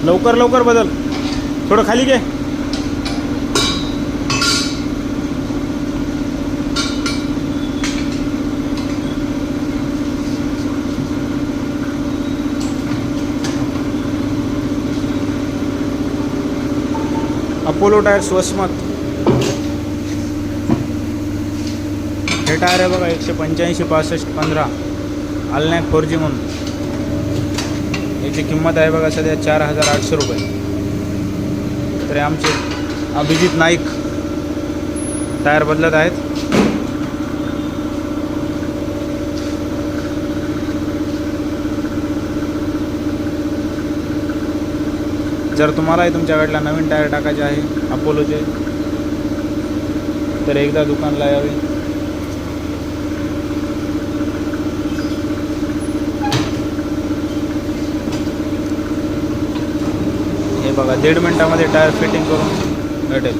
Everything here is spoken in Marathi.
लवकर लवकर बदल, थोडं खाली घे. Apollo tyres Vasmat. हे टायर आहे बघा 185 65 15 अल्नॅक 4G म्हणून. याची किंमत आहे बघा सध्या 4800 रुपये. तर आमचे अभिजित नाईक टायर बदलत आहेत. जर तुम्हालाही तुमच्या गाडीला नवीन टायर टाकायचे आहे अपोलोचे, तर एकदा दुकानला यावे. हे बघा 1.5 मिनिटामध्ये टायर फिटिंग करून भेटेल.